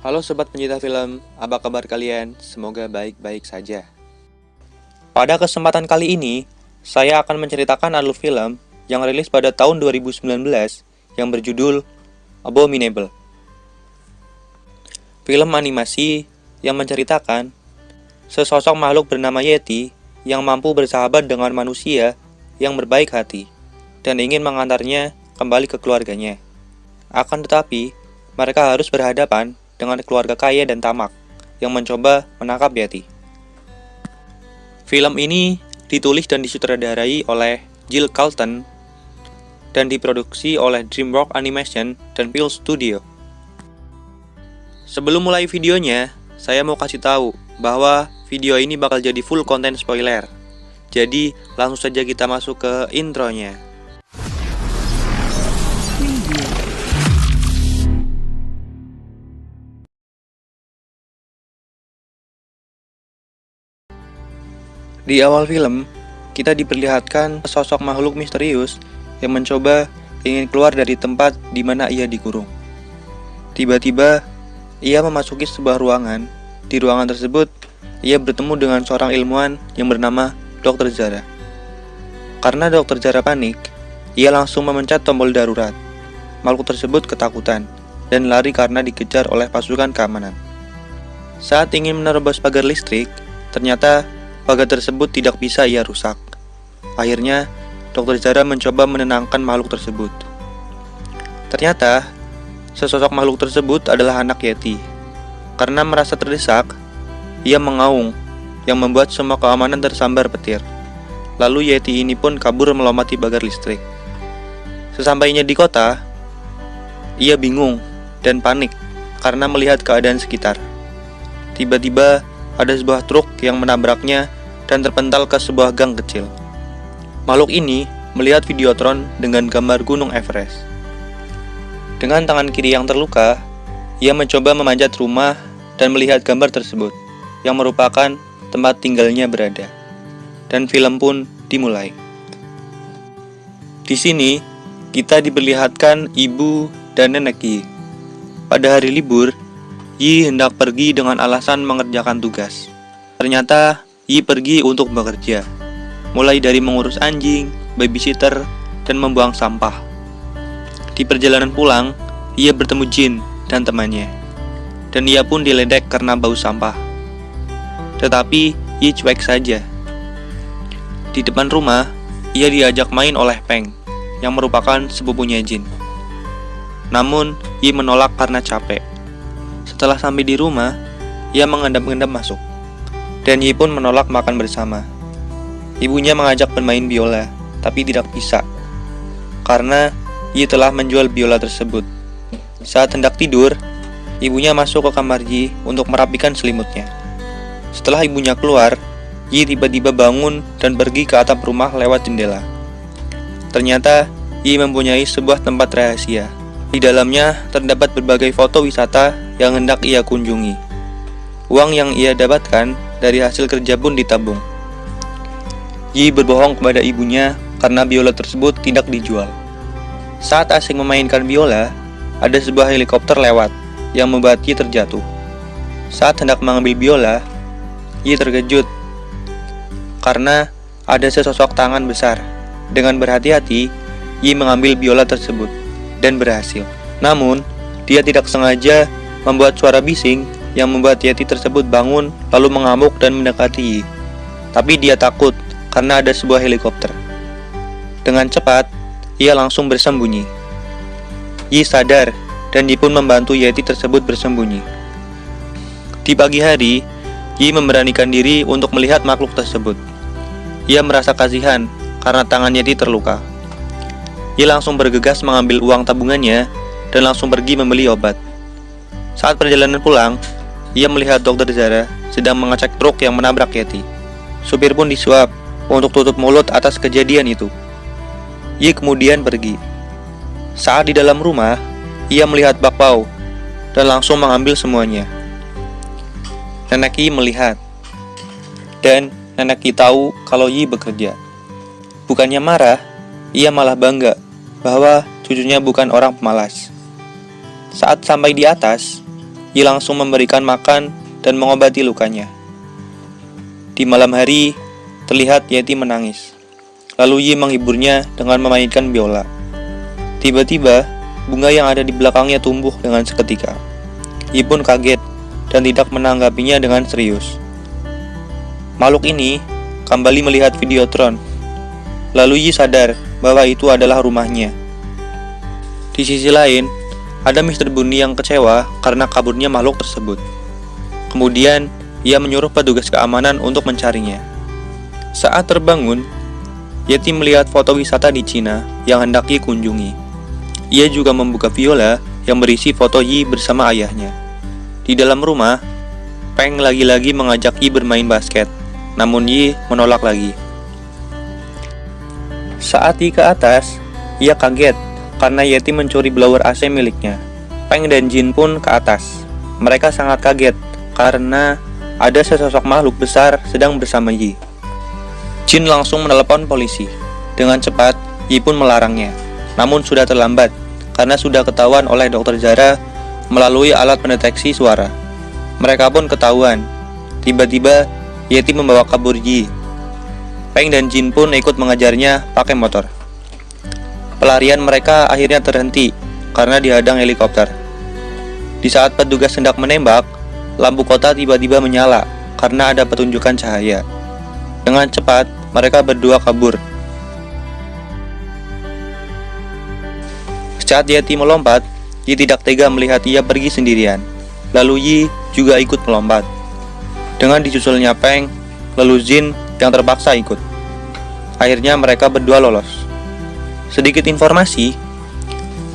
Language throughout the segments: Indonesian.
Halo sobat pencinta film, apa kabar kalian? Semoga baik-baik saja. Pada kesempatan kali ini, saya akan menceritakan alur film yang rilis pada tahun 2019 yang berjudul Abominable. Film animasi yang menceritakan sesosok makhluk bernama Yeti yang mampu bersahabat dengan manusia yang berbaik hati dan ingin mengantarnya kembali ke keluarganya. Akan tetapi, mereka harus berhadapan dengan keluarga kaya dan tamak yang mencoba menangkap Yeti. Film ini ditulis dan disutradarai oleh Jill Carlton dan diproduksi oleh DreamWorks Animation dan Film Studio. Sebelum mulai videonya, saya mau kasih tahu bahwa video ini bakal jadi full konten spoiler. Jadi, langsung saja kita masuk ke intronya. Di awal film, kita diperlihatkan sosok makhluk misterius yang mencoba ingin keluar dari tempat di mana ia dikurung. Tiba-tiba, ia memasuki sebuah ruangan. Di ruangan tersebut, ia bertemu dengan seorang ilmuwan yang bernama Dr. Zara. Karena Dr. Zara panik, ia langsung memencet tombol darurat. Makhluk tersebut ketakutan dan lari karena dikejar oleh pasukan keamanan. Saat ingin menerobos pagar listrik, ternyata pagar tersebut tidak bisa ia rusak. Akhirnya, Dr. Zara mencoba menenangkan makhluk tersebut. Ternyata, sesosok makhluk tersebut adalah anak Yeti. Karena merasa terdesak, ia mengaung yang membuat semua keamanan tersambar petir. Lalu Yeti ini pun kabur melompati pagar listrik. Sesampainya di kota, ia bingung dan panik karena melihat keadaan sekitar. Tiba-tiba, ada sebuah truk yang menabraknya dan terpental ke sebuah gang kecil. Makhluk ini melihat Videotron dengan gambar Gunung Everest. Dengan tangan kiri yang terluka, ia mencoba memanjat rumah dan melihat gambar tersebut, yang merupakan tempat tinggalnya berada. Dan film pun dimulai. Di sini, kita diperlihatkan ibu dan nenek Yi. Pada hari libur, Yi hendak pergi dengan alasan mengerjakan tugas. Ternyata, Yi pergi untuk bekerja, mulai dari mengurus anjing, babysitter, dan membuang sampah. Di perjalanan pulang, ia bertemu Jin dan temannya, dan ia pun diledek karena bau sampah. Tetapi, Yi cuek saja. Di depan rumah, ia diajak main oleh Peng, yang merupakan sepupunya Jin. Namun, Yi menolak karena capek. Setelah sampai di rumah, ia mengendap-endap masuk. Dan Yi pun menolak makan bersama. Ibunya mengajak bermain biola, tapi tidak bisa. Karena Yi telah menjual biola tersebut. Saat hendak tidur, ibunya masuk ke kamar Yi untuk merapikan selimutnya. Setelah ibunya keluar, Yi tiba-tiba bangun dan pergi ke atap rumah lewat jendela. Ternyata, Yi mempunyai sebuah tempat rahasia. Di dalamnya terdapat berbagai foto wisata yang hendak ia kunjungi. Uang yang ia dapatkan dari hasil kerja pun ditabung. Yi berbohong kepada ibunya karena biola tersebut tidak dijual. Saat asik memainkan biola, ada sebuah helikopter lewat yang membuat Yi terjatuh. Saat hendak mengambil biola, Yi terkejut karena ada sesosok tangan besar. Dengan berhati-hati, Yi mengambil biola tersebut dan berhasil. Namun, dia tidak sengaja membuat suara bising yang membuat Yeti tersebut bangun lalu mengamuk dan mendekati Yi. Tapi dia takut karena ada sebuah helikopter. Dengan cepat, ia langsung bersembunyi. Yi sadar dan Yi pun membantu Yeti tersebut bersembunyi. Di pagi hari, Yi memberanikan diri untuk melihat makhluk tersebut. Ia merasa kasihan karena tangan Yeti terluka. Yi langsung bergegas mengambil uang tabungannya dan langsung pergi membeli obat. Saat perjalanan pulang, ia melihat Dr. Zara sedang mengecek truk yang menabrak Yeti. Supir pun disuap untuk tutup mulut atas kejadian itu. Yi kemudian pergi. Saat di dalam rumah, ia melihat Bak Pao dan langsung mengambil semuanya. Nenek Yi melihat, dan nenek Yi tahu kalau Yi bekerja. Bukannya marah, ia malah bangga bahwa cucunya bukan orang pemalas. Saat sampai di atas, Yi langsung memberikan makan dan mengobati lukanya. Di malam hari, terlihat Yeti menangis. Lalu Yi menghiburnya dengan memainkan biola. Tiba-tiba, bunga yang ada di belakangnya tumbuh dengan seketika. Yi pun kaget dan tidak menanggapinya dengan serius. Makhluk ini kembali melihat Videotron. Lalu Yi sadar bahwa itu adalah rumahnya. Di sisi lain, ada Mr. Bunny yang kecewa karena kaburnya makhluk tersebut. Kemudian, ia menyuruh petugas keamanan untuk mencarinya. Saat terbangun, Yeti melihat foto wisata di Cina yang hendak Yi kunjungi. Ia juga membuka viola yang berisi foto Yi bersama ayahnya. Di dalam rumah, Peng lagi-lagi mengajak Yi bermain basket, namun Yi menolak lagi. Saat Yi ke atas, ia kaget karena Yeti mencuri blower AC miliknya. Peng dan Jin pun ke atas. Mereka sangat kaget karena ada sesosok makhluk besar sedang bersama Yi. Jin langsung menelepon polisi. Dengan cepat, Yi pun melarangnya. Namun sudah terlambat karena sudah ketahuan oleh Dr. Zara melalui alat pendeteksi suara. Mereka pun ketahuan. Tiba-tiba, Yeti membawa kabur Yi. Peng dan Jin pun ikut mengejarnya pakai motor. Pelarian mereka akhirnya terhenti karena dihadang helikopter. Di saat petugas hendak menembak, lampu kota tiba-tiba menyala karena ada petunjukan cahaya. Dengan cepat, mereka berdua kabur. Saat Yeti melompat, Yi tidak tega melihat ia pergi sendirian. Lalu Yi juga ikut melompat. Dengan disusulnya Peng, lalu Jin yang terpaksa ikut. Akhirnya mereka berdua lolos. Sedikit informasi,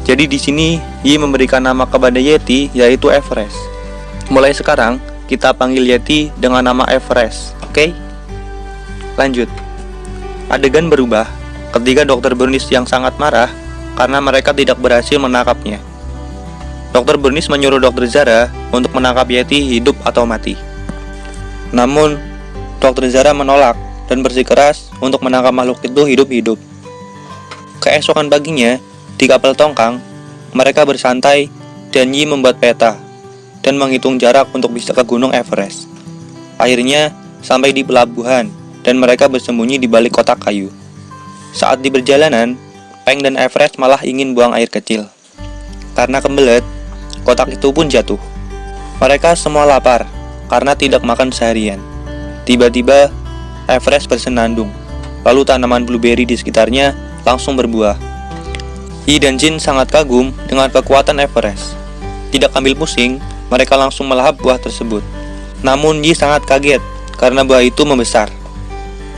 jadi di sini Yi memberikan nama kepada Yeti yaitu Everest. Mulai sekarang kita panggil Yeti dengan nama Everest, oke? Lanjut. Adegan berubah ketika Dr. Burnis yang sangat marah karena mereka tidak berhasil menangkapnya. Dr. Burnis menyuruh Dr. Zara untuk menangkap Yeti hidup atau mati. Namun, Dr. Zara menolak dan bersikeras untuk menangkap makhluk itu hidup-hidup. Keesokan paginya, di kapal tongkang, mereka bersantai dan Yi membuat peta dan menghitung jarak untuk bisa ke Gunung Everest. Akhirnya, sampai di pelabuhan dan mereka bersembunyi di balik kotak kayu. Saat di perjalanan, Peng dan Everest malah ingin buang air kecil. Karena kebelet, kotak itu pun jatuh. Mereka semua lapar karena tidak makan seharian. Tiba-tiba, Everest bersenandung. Lalu tanaman blueberry di sekitarnya langsung berbuah. Yi dan Jin sangat kagum dengan kekuatan Everest. Tidak ambil pusing, mereka langsung melahap buah tersebut. Namun Yi sangat kaget karena buah itu membesar.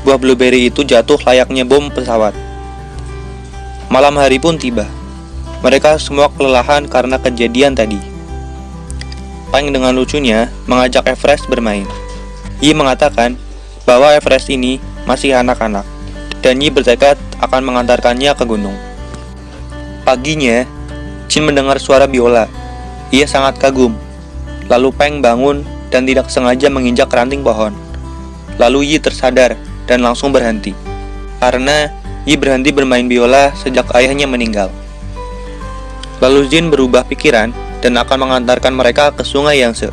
Buah blueberry itu jatuh layaknya bom pesawat. Malam hari pun tiba. Mereka semua kelelahan karena kejadian tadi. Peng dengan lucunya mengajak Everest bermain. Yi mengatakan bahwa Everest ini masih anak-anak, dan Yi bertekad akan mengantarkannya ke gunung. Paginya, Jin mendengar suara biola. Ia sangat kagum. Lalu Peng bangun dan tidak sengaja menginjak ranting pohon. Lalu Yi tersadar dan langsung berhenti. Karena Yi berhenti bermain biola sejak ayahnya meninggal. Lalu Jin berubah pikiran dan akan mengantarkan mereka ke sungai Yangtze.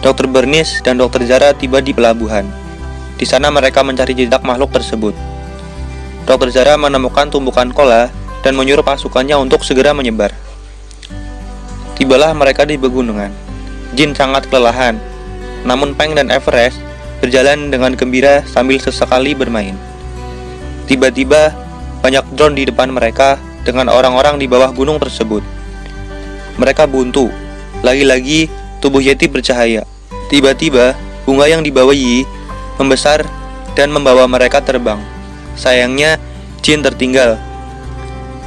Dr. Burnis dan Dr. Zara tiba di pelabuhan. Di sana mereka mencari jejak makhluk tersebut. Dr. Zara menemukan tumpukan kola dan menyuruh pasukannya untuk segera menyebar. Tibalah mereka di pegunungan. Jin sangat kelelahan, namun Peng dan Everest berjalan dengan gembira sambil sesekali bermain. Tiba-tiba, banyak drone di depan mereka dengan orang-orang di bawah gunung tersebut. Mereka buntu. Lagi-lagi, tubuh Yeti bercahaya. Tiba-tiba, bunga yang dibawa Yi membesar dan membawa mereka terbang. Sayangnya, Jin tertinggal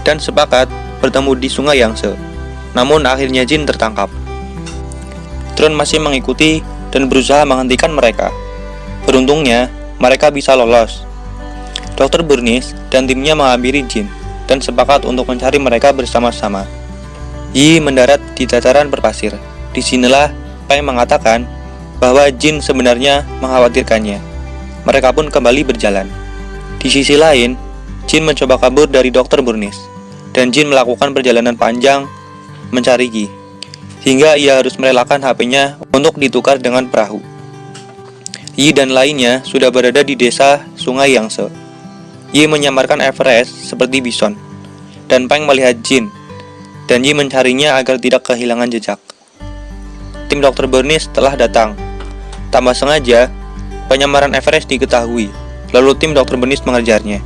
dan sepakat bertemu di sungai Yangtze. Namun akhirnya Jin tertangkap. Drone masih mengikuti dan berusaha menghentikan mereka. Beruntungnya, mereka bisa lolos. Dr. Burnis dan timnya menghampiri Jin dan sepakat untuk mencari mereka bersama-sama. Yi mendarat di dataran berpasir. Disinilah Peng mengatakan bahwa Jin sebenarnya mengkhawatirkannya. Mereka pun kembali berjalan. Di sisi lain, Jin mencoba kabur dari Dr. Burnis, dan Jin melakukan perjalanan panjang mencari Yi. hingga ia harus merelakan HP-nya untuk ditukar dengan perahu. Yi dan lainnya sudah berada di desa Sungai Yangtze. Yi menyamarkan Everest seperti bison, dan Peng melihat Jin, dan Yi mencarinya agar tidak kehilangan jejak. Tim Dr. Bernice telah datang. Tanpa sengaja, penyamaran Everest diketahui, lalu tim Dr. Bernice mengejarnya,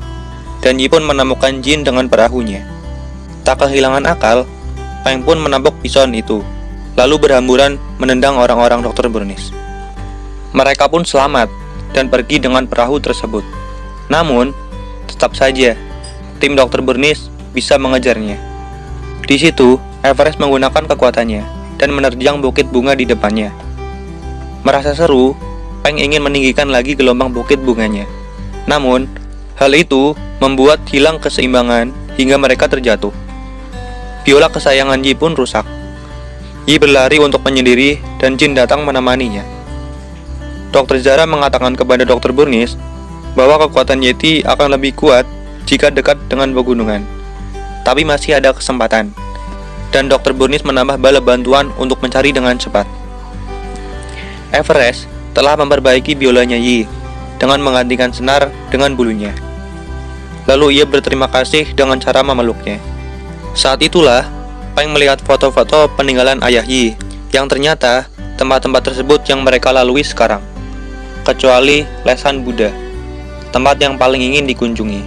dan Yi pun menemukan Jin dengan perahunya. Tak kehilangan akal, Peng pun menabok bison itu, lalu berhamburan menendang orang-orang Dr. Bernice. Mereka pun selamat dan pergi dengan perahu tersebut. Namun, tetap saja, tim Dr. Bernice bisa mengejarnya. Di situ, Everest menggunakan kekuatannya dan menerjang bukit bunga di depannya. Merasa seru, Peng ingin meninggikan lagi gelombang bukit bunganya. Namun, hal itu membuat hilang keseimbangan hingga mereka terjatuh. Biola kesayangan Yi pun rusak. Yi berlari untuk menyendiri dan Jin datang menemaninya. Dr. Zara mengatakan kepada Dr. Bernice bahwa kekuatan Yeti akan lebih kuat jika dekat dengan pegunungan. Tapi masih ada kesempatan. Dan Dr. Bernice menambah bala bantuan untuk mencari dengan cepat. Everest telah memperbaiki biolanya Yi dengan menggantikan senar dengan bulunya. Lalu ia berterima kasih dengan cara memeluknya. Saat itulah, Peng melihat foto-foto peninggalan ayah Yi yang ternyata tempat-tempat tersebut yang mereka lalui sekarang. Kecuali Lesan Buddha, tempat yang paling ingin dikunjungi.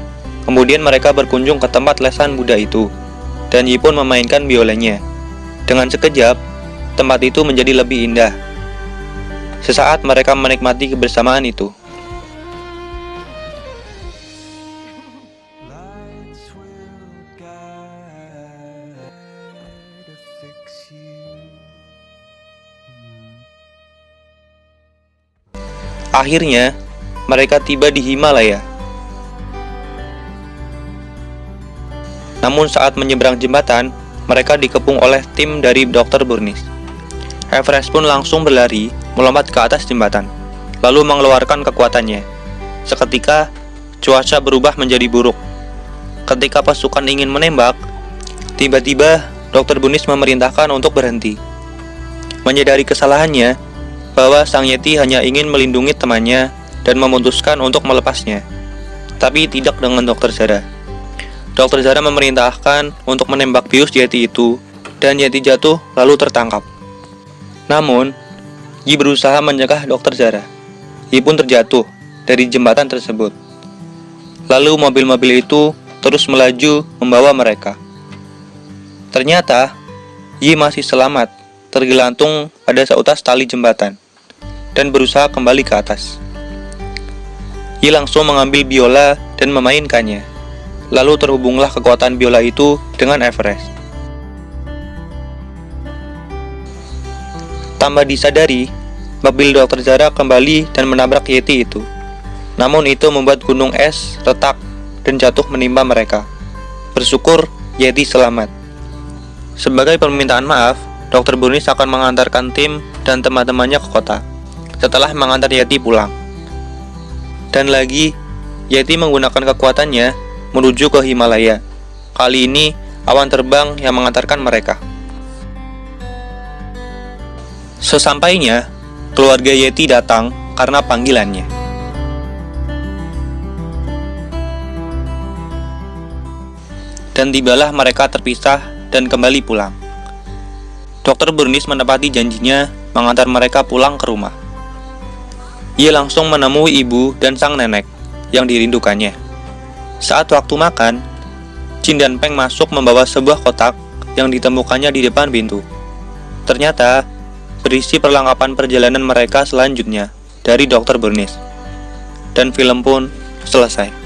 Kemudian mereka berkunjung ke tempat Lesan Buddha itu, dan Yi pun memainkan biolanya. Dengan sekejap, tempat itu menjadi lebih indah. Sesaat mereka menikmati kebersamaan itu. Akhirnya, mereka tiba di Himalaya. Namun saat menyeberang jembatan, mereka dikepung oleh tim dari Dr. Bernice. Everest pun langsung berlari, melompat ke atas jembatan, lalu mengeluarkan kekuatannya. Seketika, cuaca berubah menjadi buruk. Ketika pasukan ingin menembak, tiba-tiba Dr. Bernice memerintahkan untuk berhenti. Menyadari kesalahannya, bahwa Sang Yeti hanya ingin melindungi temannya dan memutuskan untuk melepasnya, tapi tidak dengan Dr. Zara. Dr. Zara memerintahkan untuk menembak bius Yeti itu, dan Yeti jatuh lalu tertangkap. Namun, Yi berusaha mencegah Dr. Zara. Yi pun terjatuh dari jembatan tersebut. Lalu mobil-mobil itu terus melaju membawa mereka. Ternyata, Yi masih selamat, tergelantung pada seutas tali jembatan, dan berusaha kembali ke atas. Yi langsung mengambil biola dan memainkannya. Lalu terhubunglah kekuatan biola itu dengan Everest. Tanpa disadari, mobil Dr. Zara kembali dan menabrak Yeti itu. Namun itu membuat gunung es retak dan jatuh menimpa mereka. Bersyukur Yeti selamat. Sebagai permintaan maaf, Dr. Bernice akan mengantarkan tim dan teman-temannya ke kota setelah mengantar Yeti pulang. Dan lagi, Yeti menggunakan kekuatannya menuju ke Himalaya. Kali ini, awan terbang yang mengantarkan mereka. Sesampainya, keluarga Yeti datang karena panggilannya. Dan tibalah mereka terpisah dan kembali pulang. Dr. Bernice menepati janjinya mengantar mereka pulang ke rumah. Ia langsung menemui ibu dan sang nenek yang dirindukannya. Saat waktu makan, Jin dan Peng masuk membawa sebuah kotak yang ditemukannya di depan pintu. Ternyata berisi perlengkapan perjalanan mereka selanjutnya dari Dr. Bernice. Dan film pun selesai.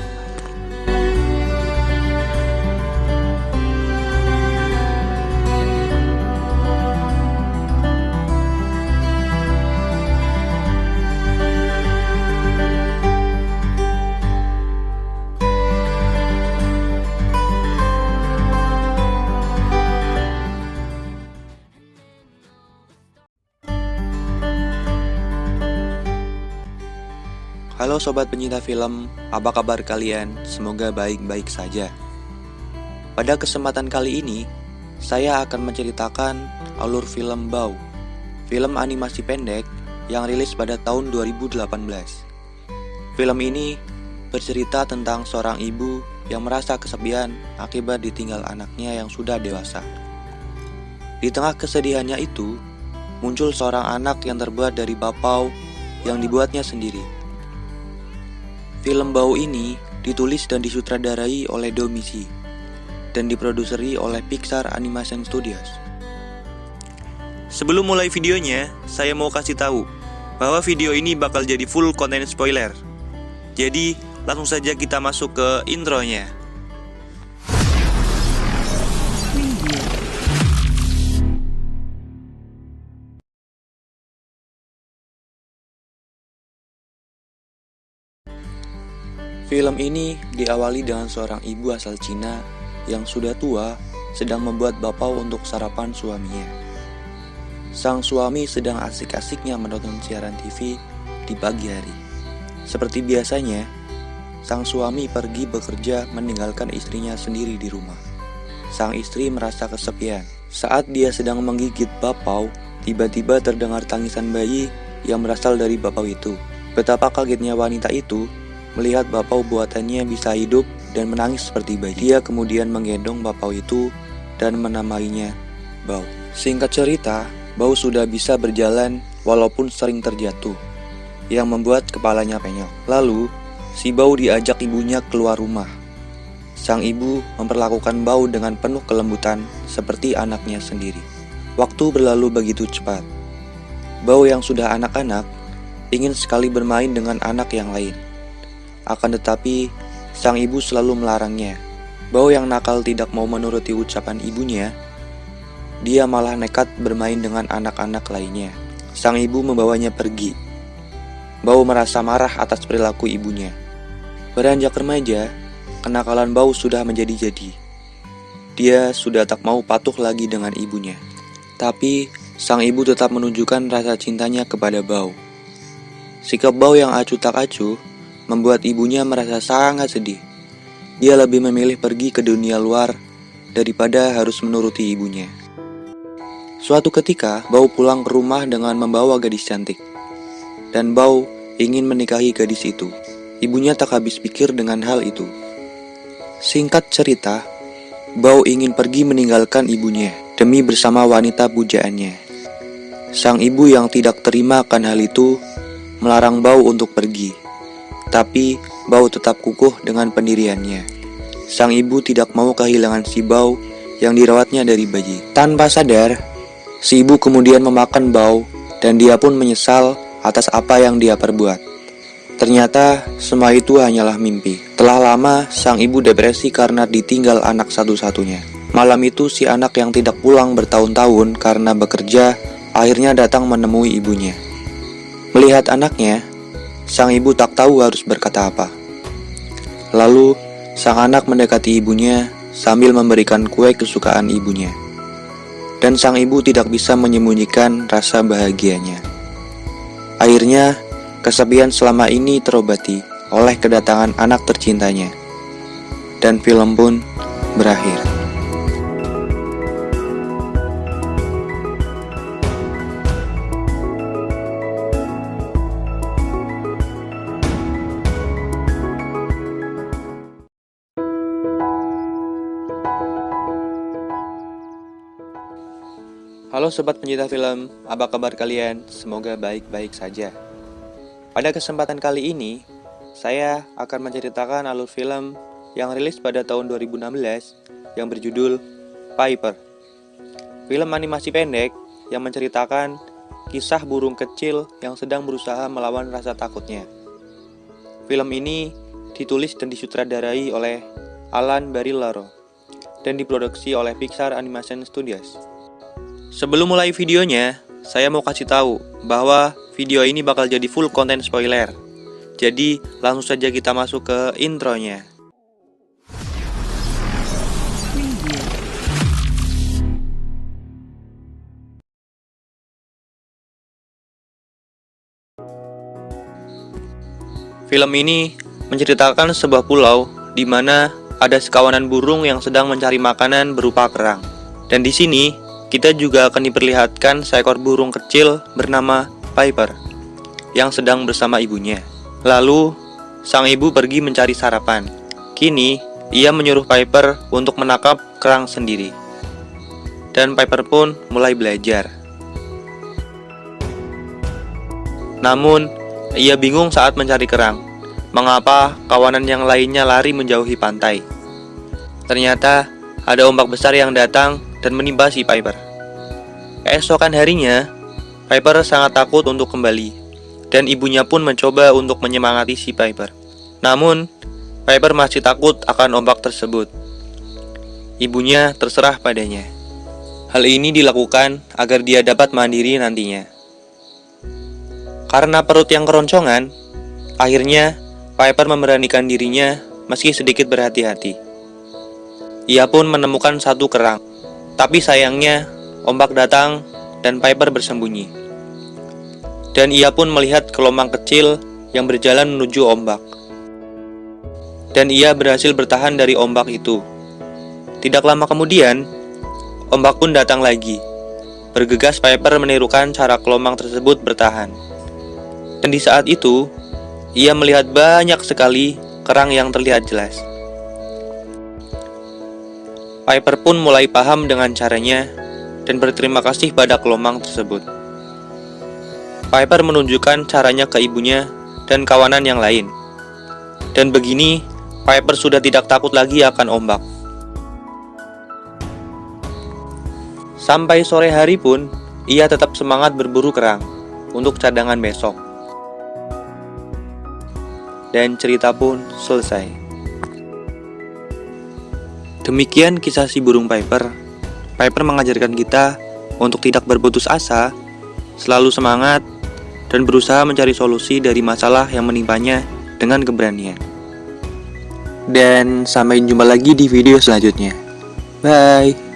Halo sobat pencinta film, apa kabar kalian? Semoga baik-baik saja. Pada kesempatan kali ini, saya akan menceritakan alur film Bao, film animasi pendek yang rilis pada tahun 2018. Film ini bercerita tentang seorang ibu yang merasa kesepian akibat ditinggal anaknya yang sudah dewasa. Di tengah kesedihannya itu, muncul seorang anak yang terbuat dari bapau yang dibuatnya sendiri. Film Bao ini ditulis dan disutradarai oleh Domisi dan diproduseri oleh Pixar Animation Studios. Sebelum mulai videonya, saya mau kasih tahu bahwa video ini bakal jadi full konten spoiler. Jadi, langsung saja kita masuk ke intronya. Film ini diawali dengan seorang ibu asal Cina yang sudah tua sedang membuat bapau untuk sarapan suaminya. Sang suami sedang asik-asiknya menonton siaran TV di pagi hari. Seperti biasanya, sang suami pergi bekerja meninggalkan istrinya sendiri di rumah. Sang istri merasa kesepian. Saat dia sedang menggigit bapau, tiba-tiba terdengar tangisan bayi yang berasal dari bapau itu. Betapa kagetnya wanita itu melihat bapau buatannya bisa hidup dan menangis seperti bayi. Dia kemudian menggendong bapau itu dan menamainya Bao. Singkat cerita, Bao sudah bisa berjalan walaupun sering terjatuh, yang membuat kepalanya penyok. Lalu, si Bao diajak ibunya keluar rumah. Sang ibu memperlakukan Bao dengan penuh kelembutan seperti anaknya sendiri. Waktu berlalu begitu cepat. Bao yang sudah anak-anak ingin sekali bermain dengan anak yang lain. Akan tetapi, sang ibu selalu melarangnya. Bao yang nakal tidak mau menuruti ucapan ibunya. Dia malah nekat bermain dengan anak-anak lainnya. Sang ibu membawanya pergi. Bao merasa marah atas perilaku ibunya. Beranjak remaja, kenakalan Bao sudah menjadi-jadi. Dia sudah tak mau patuh lagi dengan ibunya. Tapi, sang ibu tetap menunjukkan rasa cintanya kepada Bao. Sikap Bao yang acuh tak acuh membuat ibunya merasa sangat sedih. Dia lebih memilih pergi ke dunia luar daripada harus menuruti ibunya. Suatu ketika, Bao pulang ke rumah dengan membawa gadis cantik. Dan Bao ingin menikahi gadis itu. Ibunya tak habis pikir dengan hal itu. Singkat cerita, Bao ingin pergi meninggalkan ibunya demi bersama wanita pujaannya. Sang ibu yang tidak terima akan hal itu melarang Bao untuk pergi. Tapi Bao tetap kukuh dengan pendiriannya. Sang ibu tidak mau kehilangan si Bao yang dirawatnya dari bayi. Tanpa sadar, si ibu kemudian memakan Bao dan dia pun menyesal atas apa yang dia perbuat. Ternyata semua itu hanyalah mimpi. Telah lama sang ibu depresi karena ditinggal anak satu-satunya. Malam itu si anak yang tidak pulang bertahun-tahun karena bekerja akhirnya datang menemui ibunya. Melihat anaknya, sang ibu tak tahu harus berkata apa. Lalu, sang anak mendekati ibunya sambil memberikan kue kesukaan ibunya. Dan sang ibu tidak bisa menyembunyikan rasa bahagianya. Akhirnya, kesepian selama ini terobati oleh kedatangan anak tercintanya. Dan film pun berakhir. Halo sobat pencinta film, apa kabar kalian? Semoga baik-baik saja. Pada kesempatan kali ini, saya akan menceritakan alur film yang rilis pada tahun 2016 yang berjudul Piper. Film animasi pendek yang menceritakan kisah burung kecil yang sedang berusaha melawan rasa takutnya. Film ini ditulis dan disutradarai oleh Alan Barilaro dan diproduksi oleh Pixar Animation Studios. Sebelum mulai videonya, saya mau kasih tahu bahwa video ini bakal jadi full konten spoiler. Jadi, langsung saja kita masuk ke intronya. Film ini menceritakan sebuah pulau di mana ada sekawanan burung yang sedang mencari makanan berupa kerang. Dan di sini kita juga akan diperlihatkan seekor burung kecil bernama Piper yang sedang bersama ibunya. Lalu sang ibu pergi mencari sarapan. Kini ia menyuruh Piper untuk menangkap kerang sendiri. Dan Piper pun mulai belajar. Namun ia bingung saat mencari kerang. Mengapa kawanan yang lainnya lari menjauhi pantai? Ternyata ada ombak besar yang datang dan menimpa si Piper. Keesokan harinya, Piper sangat takut untuk kembali, dan ibunya pun mencoba untuk menyemangati si Piper. Namun, Piper masih takut akan ombak tersebut. Ibunya terserah padanya. Hal ini dilakukan agar dia dapat mandiri nantinya. Karena perut yang keroncongan, akhirnya Piper memberanikan dirinya meski sedikit berhati-hati. Ia pun menemukan satu kerang. Tapi sayangnya, ombak datang dan Piper bersembunyi. Dan ia pun melihat gelombang kecil yang berjalan menuju ombak. Dan ia berhasil bertahan dari ombak itu. Tidak lama kemudian, ombak pun datang lagi. Bergegas Piper menirukan cara gelombang tersebut bertahan. Dan di saat itu, ia melihat banyak sekali kerang yang terlihat jelas. Piper pun mulai paham dengan caranya dan berterima kasih pada gelombang tersebut. Piper menunjukkan caranya ke ibunya dan kawanan yang lain. Dan begini, Piper sudah tidak takut lagi akan ombak. Sampai sore hari pun, ia tetap semangat berburu kerang untuk cadangan besok. Dan cerita pun selesai. Demikian kisah si burung Piper. Piper mengajarkan kita untuk tidak berputus asa, selalu semangat, dan berusaha mencari solusi dari masalah yang menimpanya dengan keberanian. Dan sampai jumpa lagi di video selanjutnya. Bye.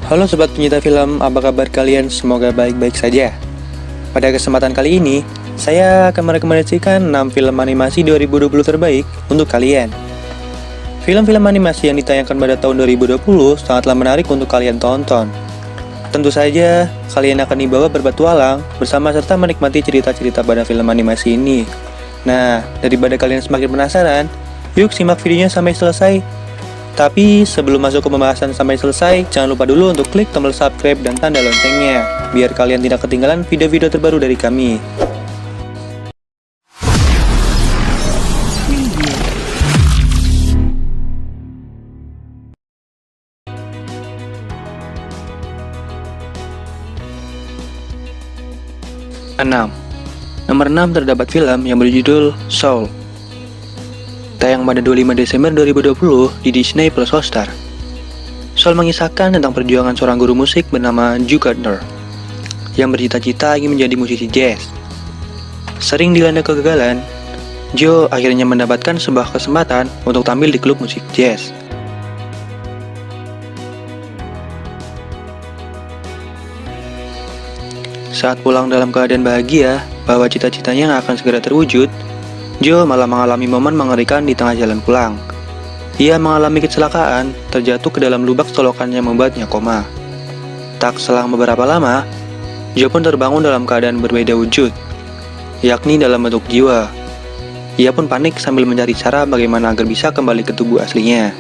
Halo sobat pencinta film, apa kabar kalian? Semoga baik-baik saja. Pada kesempatan kali ini, saya akan merekomendasikan 6 film animasi 2020 terbaik untuk kalian. Film-film animasi yang ditayangkan pada tahun 2020 sangatlah menarik untuk kalian tonton. Tentu saja, kalian akan dibawa berpetualang bersama serta menikmati cerita-cerita pada film animasi ini. Nah, daripada kalian semakin penasaran, yuk simak videonya sampai selesai. Tapi sebelum masuk ke pembahasan sampai selesai, jangan lupa dulu untuk klik tombol subscribe dan tanda loncengnya, biar kalian tidak ketinggalan video-video terbaru dari kami. Nomor 6 terdapat film yang berjudul Soul. Tayang pada 25 Desember 2020 di Disney Plus Hotstar. Soul mengisahkan tentang perjuangan seorang guru musik bernama Joe Gardner yang bercita-cita ingin menjadi musisi jazz. Sering dilanda kegagalan, Joe akhirnya mendapatkan sebuah kesempatan untuk tampil di klub musik jazz. Saat pulang dalam keadaan bahagia bahwa cita-citanya akan segera terwujud, Joe malah mengalami momen mengerikan di tengah jalan pulang. Ia mengalami kecelakaan, terjatuh ke dalam lubang selokan yang membuatnya koma. Tak selang beberapa lama, Joe pun terbangun dalam keadaan berbeda wujud, yakni dalam bentuk jiwa. Ia pun panik sambil mencari cara bagaimana agar bisa kembali ke tubuh aslinya.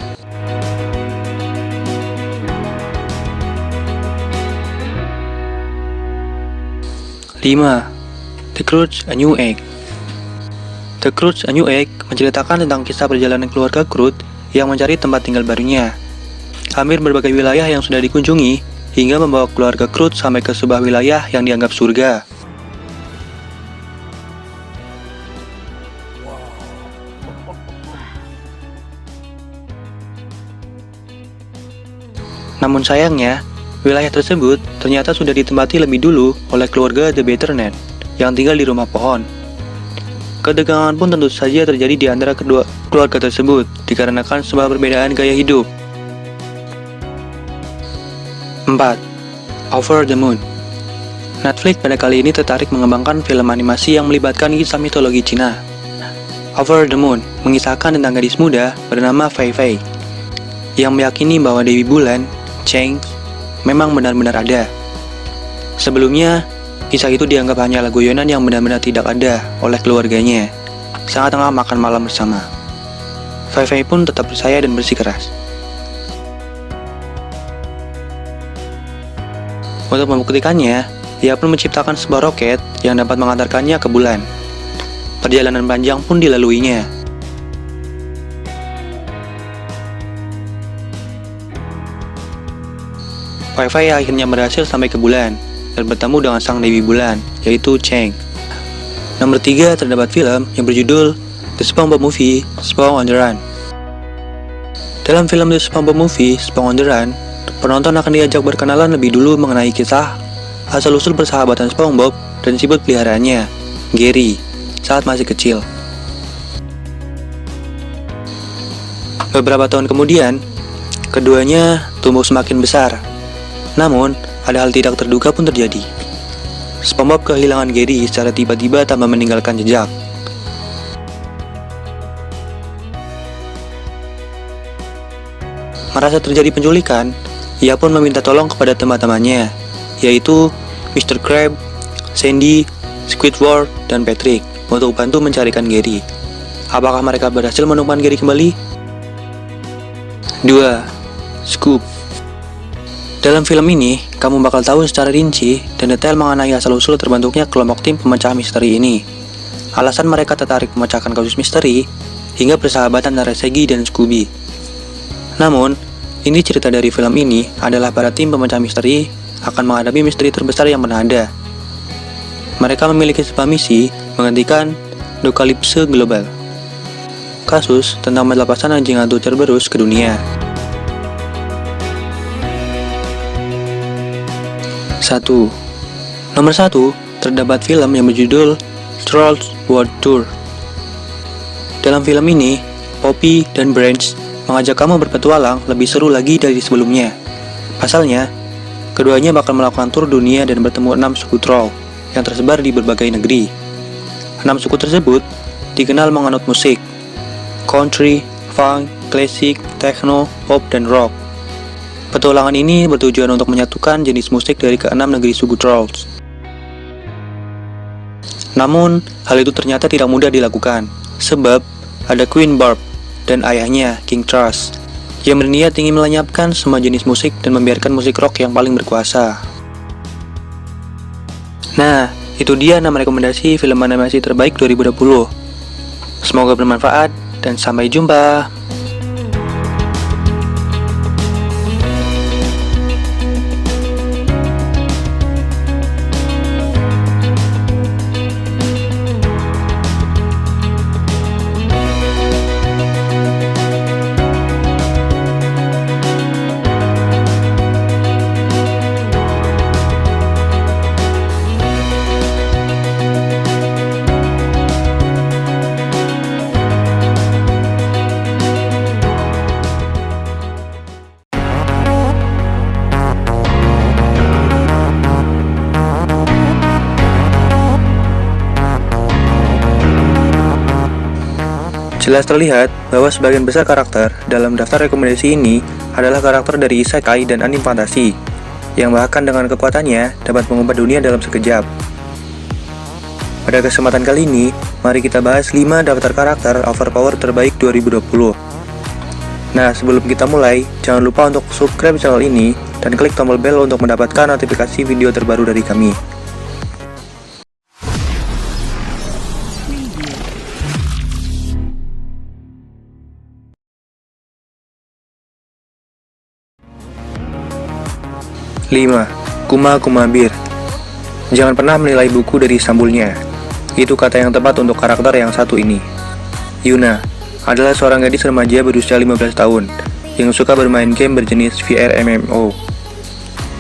The Croods: A New Egg. The Croods: A New Egg menceritakan tentang kisah perjalanan keluarga Crood yang mencari tempat tinggal barunya. Hampir berbagai wilayah yang sudah dikunjungi, hingga membawa keluarga Crood sampai ke sebuah wilayah yang dianggap surga. Namun sayangnya, wilayah tersebut ternyata sudah ditempati lebih dulu oleh keluarga The Betternet yang tinggal di rumah pohon. Ketegangan pun tentu saja terjadi di antara kedua keluarga tersebut dikarenakan sebuah perbedaan gaya hidup. 4. Over the Moon. Netflix pada kali ini tertarik mengembangkan film animasi yang melibatkan kisah mitologi Cina. Over the Moon mengisahkan tentang gadis muda bernama Fei Fei yang meyakini bahwa Dewi Bulan, Cheng, memang benar-benar ada. Sebelumnya, kisah itu dianggap hanyalah guyonan yang benar-benar tidak ada oleh keluarganya saat tengah makan malam bersama. Fei Fei pun tetap percaya dan bersikeras. Untuk membuktikannya, ia pun menciptakan sebuah roket yang dapat mengantarkannya ke bulan. Perjalanan panjang pun dilaluinya. Fei Fei akhirnya berhasil sampai ke bulan dan bertemu dengan sang Dewi Bulan, yaitu Cheng. Nomor 3 terdapat film yang berjudul The SpongeBob Movie: Sponge on the Run. Dalam film The SpongeBob Movie: Sponge on the Run, penonton akan diajak berkenalan lebih dulu mengenai kisah asal-usul persahabatan SpongeBob dan siput peliharaannya, Gary, saat masih kecil. Beberapa tahun kemudian, keduanya tumbuh semakin besar. Namun, ada hal tidak terduga pun terjadi. SpongeBob kehilangan Gary secara tiba-tiba tanpa meninggalkan jejak. Merasa terjadi penculikan, ia pun meminta tolong kepada teman-temannya, yaitu Mr. Krabs, Sandy, Squidward, dan Patrick untuk bantu mencarikan Gary. Apakah mereka berhasil menemukan Gary kembali? 2. Scoop. Dalam film ini, kamu bakal tahu secara rinci dan detail mengenai asal-usul terbentuknya kelompok tim pemecah misteri ini. Alasan mereka tertarik memecahkan kasus misteri, hingga persahabatan antara Shaggy dan Scooby. Namun, inti cerita dari film ini adalah para tim pemecah misteri akan menghadapi misteri terbesar yang pernah ada. Mereka memiliki sebuah misi menghentikan Dokalipse global, kasus tentang pelepasan anjing hantu Cerberus ke dunia. 1. Nomor 1 terdapat film yang berjudul Trolls World Tour. Dalam film ini, Poppy dan Branch mengajak kamu berpetualang lebih seru lagi dari sebelumnya. Pasalnya, Keduanya bakal melakukan tur dunia dan bertemu 6 suku troll yang tersebar di berbagai negeri. 6 suku tersebut dikenal menganut musik country, funk, klasik, techno, pop, dan rock. Petualangan ini bertujuan untuk menyatukan jenis musik dari ke-6 negeri suku trolls. Namun, hal itu ternyata tidak mudah dilakukan, sebab ada Queen Barb dan ayahnya, King Thrush, yang berniat ingin melenyapkan semua jenis musik dan membiarkan musik rock yang paling berkuasa. Nah, itu dia 6 rekomendasi film animasi terbaik 2020. Semoga bermanfaat, dan sampai jumpa. Jelas terlihat bahwa sebagian besar karakter dalam daftar rekomendasi ini adalah karakter dari isekai dan anime fantasi, yang bahkan dengan kekuatannya dapat mengubah dunia dalam sekejap. Pada kesempatan kali ini, mari kita bahas 5 daftar karakter overpower terbaik 2020. Nah, sebelum kita mulai, jangan lupa untuk subscribe channel ini dan klik tombol bel untuk mendapatkan notifikasi video terbaru dari kami. Lima, Kuma Bir. Jangan pernah menilai buku dari sambulnya. Itu kata yang tepat untuk karakter yang satu ini. Yuna adalah seorang gadis remaja berusia 15 tahun yang suka bermain game berjenis VR MMO.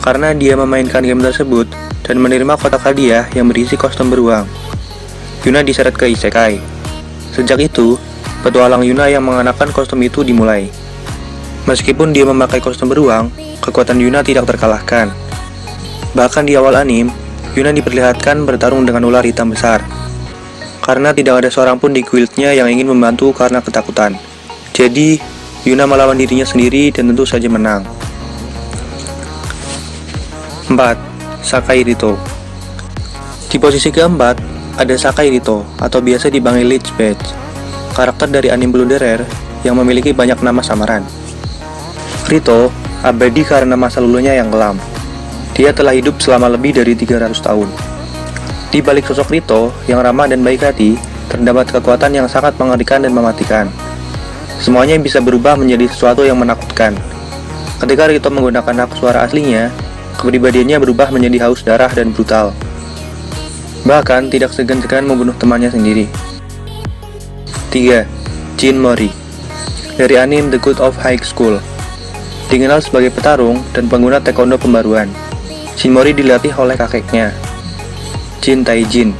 Karena dia memainkan game tersebut dan menerima kotak hadiah yang berisi kostum beruang, Yuna diseret ke isekai. Sejak itu, petualang Yuna yang mengenakan kostum itu dimulai. Meskipun dia memakai kostum beruang, kekuatan Yuna tidak terkalahkan. Bahkan di awal anime, Yuna diperlihatkan bertarung dengan ular hitam besar. Karena tidak ada seorang pun di guildnya yang ingin membantu karena ketakutan. Jadi, Yuna melawan dirinya sendiri dan tentu saja menang. 4. Sakai Rito. Di posisi keempat, ada Sakai Rito atau biasa dipanggil Lich Badge, karakter dari anime Blue Rare yang memiliki banyak nama samaran. Rito abadi karena masa lalunya yang kelam. Dia telah hidup selama lebih dari 300 tahun. Di balik sosok Rito yang ramah dan baik hati, terdapat kekuatan yang sangat mengerikan dan mematikan. Semuanya bisa berubah menjadi sesuatu yang menakutkan. Ketika Rito menggunakan hak suara aslinya, kepribadiannya berubah menjadi haus darah dan brutal. Bahkan tidak segan-segan membunuh temannya sendiri. 3. Jin Mori. Dari anime The Good of High School. Dikenal sebagai petarung dan pengguna taekwondo pembaruan, Jin Mori dilatih oleh kakeknya, Jin Taijin.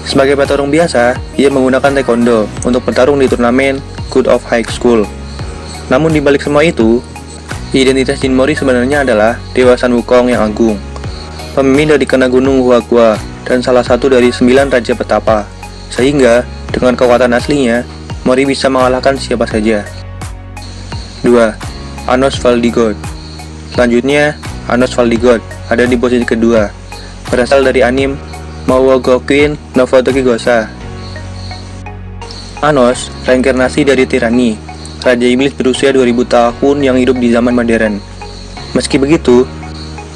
Sebagai petarung biasa, ia menggunakan taekwondo untuk bertarung di turnamen Good of High School. Namun di balik semua itu, identitas Jin Mori sebenarnya adalah Dewa Sun Wukong yang agung, pemimpin dari kena gunung Huagua dan salah satu dari 9 raja petapa. Sehingga dengan kekuatan aslinya, Mori bisa mengalahkan siapa saja. 2. Anos Valdigoth. Selanjutnya, Anos Valdigoth ada di posisi kedua, berasal dari anime Mougokin no Futokigosa. Anos reinkarnasi dari Tirani, raja iblis berusia 2000 tahun yang hidup di zaman modern. Meski begitu,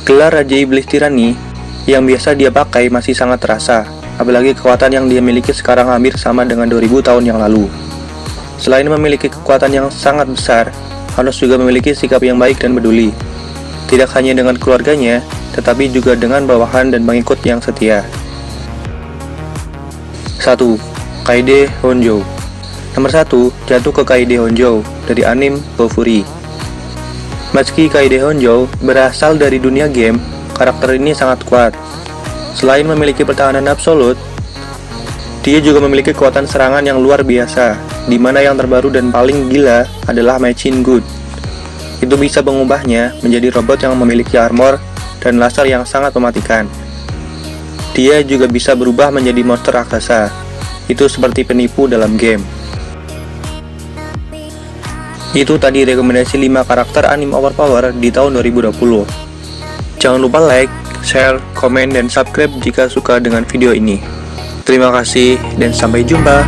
gelar raja iblis Tirani yang biasa dia pakai masih sangat terasa, apalagi kekuatan yang dia miliki sekarang hampir sama dengan 2000 tahun yang lalu. Selain memiliki kekuatan yang sangat besar, Anos juga memiliki sikap yang baik dan peduli. Tidak hanya dengan keluarganya, tetapi juga dengan bawahan dan pengikut yang setia. 1. Kaede Honjo. Nomor 1 jatuh ke Kaede Honjo dari anime Bofuri. Meski Kaede Honjo berasal dari dunia game, karakter ini sangat kuat. Selain memiliki pertahanan absolut, dia juga memiliki kekuatan serangan yang luar biasa, di mana yang terbaru dan paling gila adalah Machine Good. Itu bisa mengubahnya menjadi robot yang memiliki armor dan laser yang sangat mematikan. Dia juga bisa berubah menjadi monster raksasa. Itu seperti penipu dalam game. Itu tadi rekomendasi 5 karakter anime overpower di tahun 2020. Jangan lupa like, share, komen, dan subscribe jika suka dengan video ini. Terima kasih dan sampai jumpa.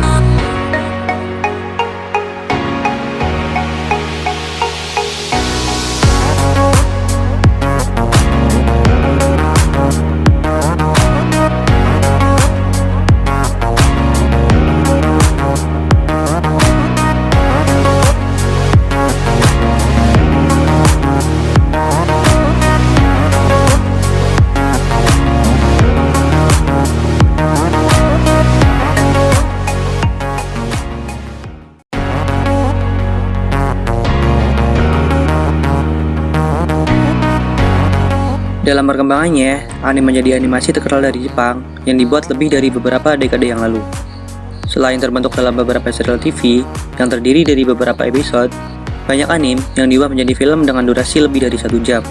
Dalam perkembangannya, anime menjadi animasi terkenal dari Jepang yang dibuat lebih dari beberapa dekade yang lalu. Selain terbentuk dalam beberapa serial TV yang terdiri dari beberapa episode, banyak anime yang diubah menjadi film dengan durasi lebih dari 1 jam.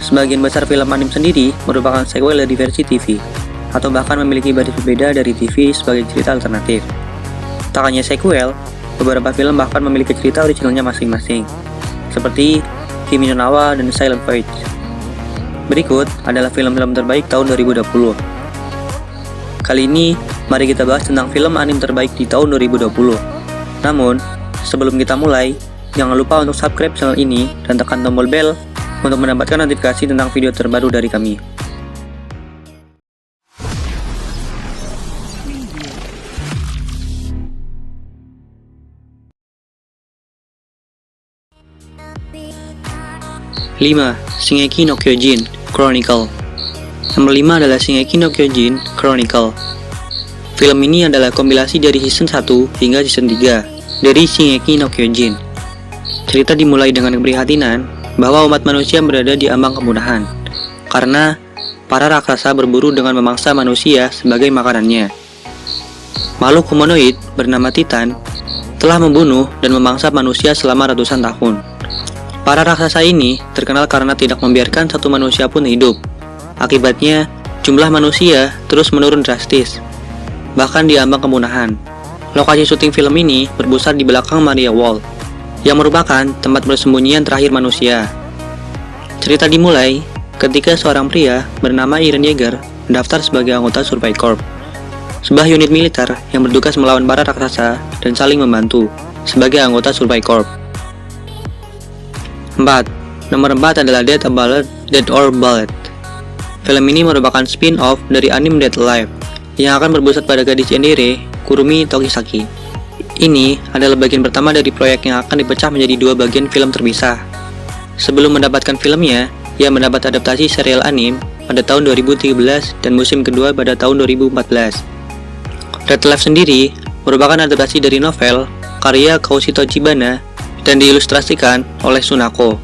Sebagian besar film anime sendiri merupakan sequel dari versi TV, atau bahkan memiliki baris berbeda dari TV sebagai cerita alternatif. Tak hanya sequel, beberapa film bahkan memiliki cerita originalnya masing-masing, seperti Kimi no Na wa dan Silent Voyage. Berikut adalah film-film terbaik tahun 2020. Kali ini, mari kita bahas tentang film anime terbaik di tahun 2020. Namun, sebelum kita mulai, jangan lupa untuk subscribe channel ini dan tekan tombol bel untuk mendapatkan notifikasi tentang video terbaru dari kami. Lima, Shingeki no Kyojin Chronicle. Nomor 5 adalah Shingeki no Kyojin Chronicle. Film ini adalah kompilasi dari season 1 hingga season 3 dari Shingeki no Kyojin. Cerita dimulai dengan keprihatinan bahwa umat manusia berada di ambang kemunahan karena para raksasa berburu dengan memangsa manusia sebagai makanannya. Makhluk humanoid bernama Titan telah membunuh dan memangsa manusia selama ratusan tahun. Para raksasa ini terkenal karena tidak membiarkan satu manusia pun hidup. Akibatnya, jumlah manusia terus menurun drastis, bahkan di ambang kemunahan. Lokasi syuting film ini berpusat di belakang Maria Wall, yang merupakan tempat persembunyian terakhir manusia. Cerita dimulai ketika seorang pria bernama Eren Yeager mendaftar sebagai anggota Survey Corps, sebuah unit militer yang bertugas melawan para raksasa dan saling membantu sebagai anggota Survey Corps. 4. Nomor 4 adalah Dead or Bullet. Film ini merupakan spin-off dari anime Dead Alive yang akan berpusat pada gadis yandere Kurumi Tokisaki. Ini adalah bagian pertama dari proyek yang akan dipecah menjadi 2 bagian film terpisah. Sebelum mendapatkan filmnya, ia mendapat adaptasi serial anime pada tahun 2013 dan musim kedua pada tahun 2014. Dead Alive sendiri merupakan adaptasi dari novel karya Kaoshito Chibana dan diilustrasikan oleh Sunako.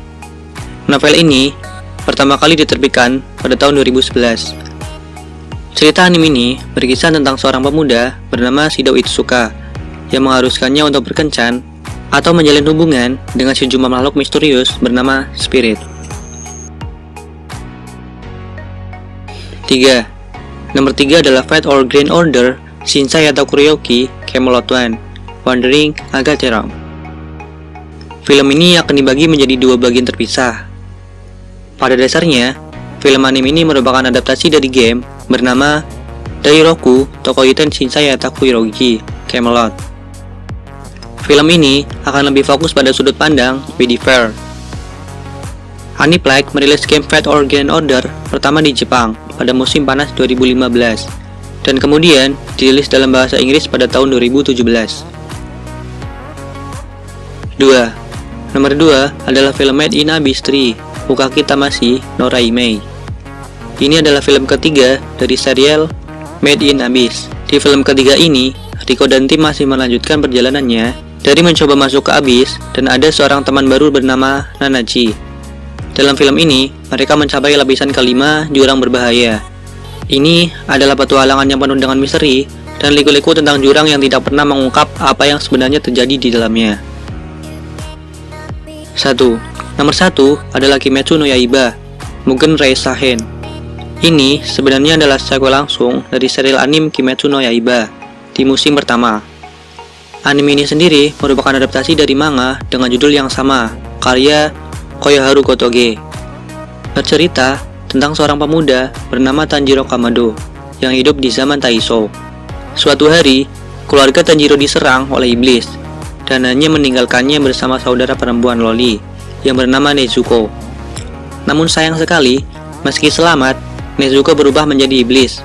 Novel ini pertama kali diterbitkan pada tahun 2011. Cerita anime ini berkisah tentang seorang pemuda bernama Shido Itsuka yang mengharuskannya untuk berkencan atau menjalin hubungan dengan sejumlah makhluk misterius bernama spirit. 3. Nomor 3 adalah Fate or Grand Order Shinsai atau Kuryoki Camelot One Wandering Agateron. Film ini akan dibagi menjadi 2 bagian terpisah. Pada dasarnya, film anime ini merupakan adaptasi dari game bernama Dairoku Tokoiten Shinsai Ataku Hirogi Camelot. Film ini akan lebih fokus pada sudut pandang Lady Fair. Aniplex merilis game Fate or Grand Order pertama di Jepang pada musim panas 2015 dan kemudian dirilis dalam bahasa Inggris pada tahun 2017. 2. Nomor 2 adalah film Made in Abyss 3, Fukaki Tamashii no Raimei. Ini adalah film ketiga dari serial Made in Abyss. Di film ketiga ini, Riko dan tim masih melanjutkan perjalanannya dari mencoba masuk ke Abyss dan ada seorang teman baru bernama Nanachi. Dalam film ini, mereka mencapai lapisan kelima jurang berbahaya. Ini adalah petualangan yang penuh dengan misteri dan liku-liku tentang jurang yang tidak pernah mengungkap apa yang sebenarnya terjadi di dalamnya. 1. Nomor 1 adalah Kimetsu no Yaiba. Mugen Rei Sahen. Ini sebenarnya adalah sequel langsung dari serial anime Kimetsu no Yaiba di musim pertama. Anime ini sendiri merupakan adaptasi dari manga dengan judul yang sama, karya Koyoharu Kotoge. Bercerita tentang seorang pemuda bernama Tanjiro Kamado yang hidup di zaman Taisho. Suatu hari, keluarga Tanjiro diserang oleh iblis dan hanya meninggalkannya bersama saudara perempuan Loli yang bernama Nezuko. Namun sayang sekali, meski selamat, Nezuko berubah menjadi iblis.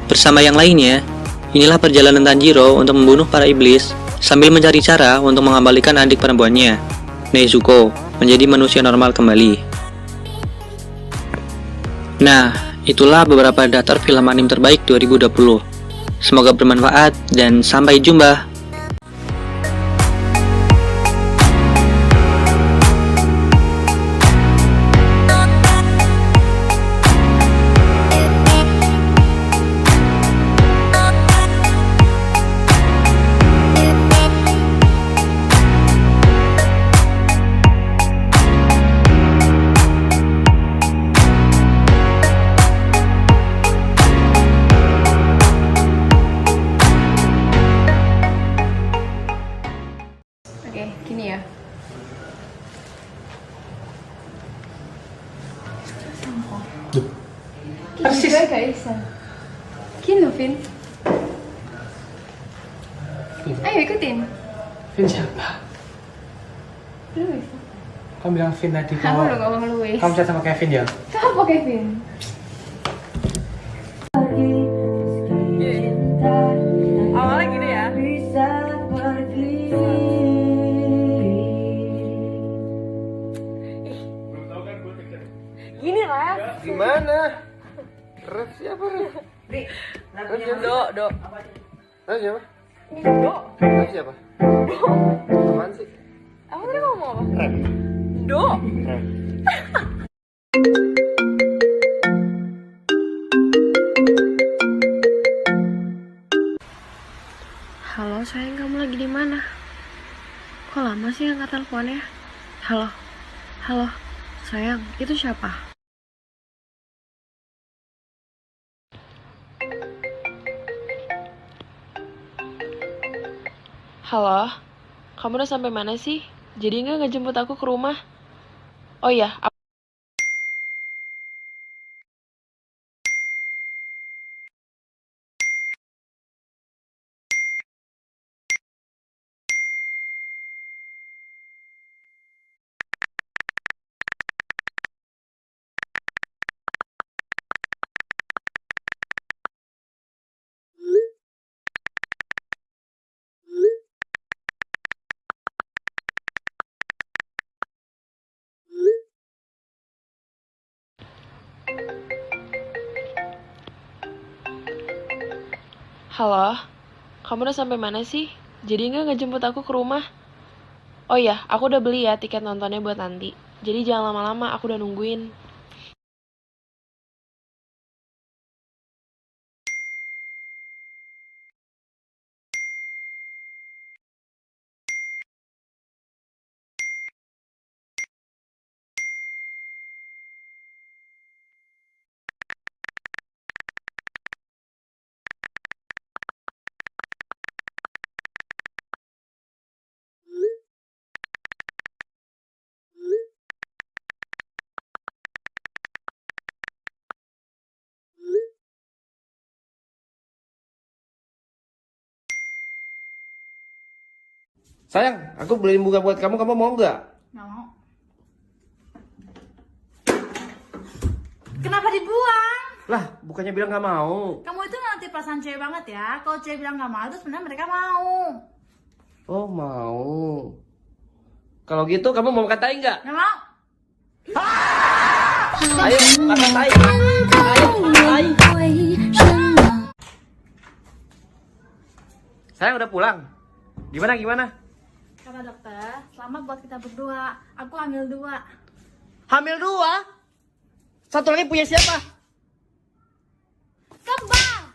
Bersama yang lainnya, inilah perjalanan Tanjiro untuk membunuh para iblis sambil mencari cara untuk mengembalikan adik perempuannya, Nezuko, menjadi manusia normal kembali. Nah, itulah beberapa daftar film anime terbaik 2020. Semoga bermanfaat dan sampai jumpa. Oke, gini ya. Persis. Gini gak bisa. Gini loh, Vin. Ayo ikutin. Vin siapa? Lu bisa. Kamu bilang Vin tadi. Aku udah ngomong lu wis. Kamu chat sama Kevin ya? Apa Kevin? Awalnya gini ya. Gini Ref. Gimana? Ref siapa Ref? Ref siapa? Do. Ref siapa? Do. Ref siapa? Apaan sih? Apa tadi ngomong apa? Ref. Do. Ref. Halo sayang, kamu lagi di mana? Kok lama sih angkat teleponnya? Halo, halo, sayang, itu siapa? Halo, kamu udah sampai mana sih? Jadi nggak ngejemput aku ke rumah? Oh iya, halo, kamu udah sampai mana sih? Jadi nggak ngejemput aku ke rumah? Oh iya, aku udah beli ya tiket nontonnya buat nanti. Jadi jangan lama-lama, aku udah nungguin. Sayang, aku beliin bunga buat kamu mau nggak? Nggak mau. Kenapa dibuang? Lah, bukannya bilang nggak mau. Kamu itu nanti perasaan cewek banget ya. Kalau cewek bilang nggak mau, itu sebenarnya mereka mau. Oh, mau. Kalau gitu kamu mau makan tai nggak? Nggak mau. Ayo, makan tai. Ayo, makan tai. Sayang udah pulang. Gimana? Kata dokter, selamat buat kita berdua. Aku hamil 2. Hamil 2? Satu lagi punya siapa? Kembang!